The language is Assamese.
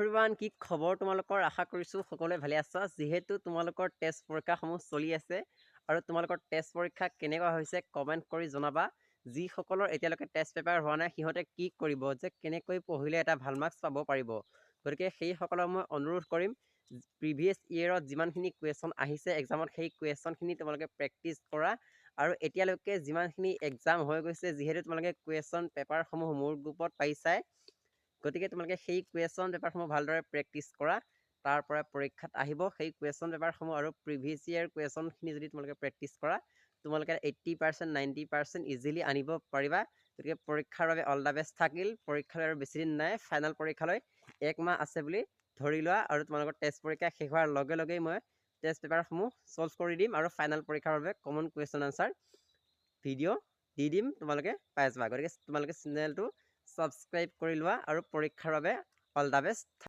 এভৰিৱান কি খবৰ তোমালোকৰ আশা কৰিছোঁ সকলোৱে ভালে আছা যিহেতু তোমালোকৰ টেষ্ট পৰীক্ষাসমূহ চলি আছে আৰু তোমালোকৰ টেষ্ট পৰীক্ষা কেনেকুৱা হৈছে কমেণ্ট কৰি জনাবা যিসকলৰ এতিয়ালৈকে টেষ্ট পেপাৰ হোৱা নাই সিহঁতে কি কৰিব যে কেনেকৈ পঢ়িলে এটা ভাল মাৰ্কছ পাব পাৰিব গতিকে সেইসকলক মই অনুৰোধ কৰিম প্ৰিভিয়াছ ইয়েৰত যিমানখিনি কুৱেশ্যন আহিছে এক্সামত সেই কুৱেশ্যনখিনি তোমালোকে প্ৰেক্টিছ কৰা আৰু এতিয়ালৈকে যিমানখিনি এক্সাম হৈ গৈছে যিহেতু তোমালোকে কুৱেশ্যন পেপাৰসমূহ মোৰ গ্ৰুপত পাইছাই গতিকে তোমালোকে সেই কুৱেশ্যন পেপাৰসমূহ ভালদৰে প্ৰেক্টিছ কৰা তাৰ পৰা পৰীক্ষাত আহিব সেই কুৱেশ্যন পেপাৰসমূহ আৰু প্ৰিভিয়াছ ইয়েৰ কুৱেশ্যনখিনি যদি তোমালোকে প্ৰেক্টিছ কৰা তোমালোকে 80% 90% ইজিলি আনিব পাৰিবা গতিকে পৰীক্ষাৰ বাবে অল দ্য বেষ্ট থাকিল পৰীক্ষালৈ আৰু বেছি দিন নাই ফাইনেল পৰীক্ষালৈ 1 মাহ আছে বুলি ধৰি লোৱা আৰু তোমালোকৰ টেষ্ট পৰীক্ষা শেষ হোৱাৰ লগে লগেই মই টেষ্ট পেপাৰসমূহ ছল্ভ কৰি দিম আৰু ফাইনেল পৰীক্ষাৰ বাবে কমন কুৱেশ্যন আনচাৰ ভিডিঅ' দি দিম তোমালোকে পাই যাবা গতিকে তোমালোকে চেনেলটো ছাবস্ক্ৰাইব কৰি লোৱা আৰু পৰীক্ষাৰ বাবে অল দ্য বেষ্ট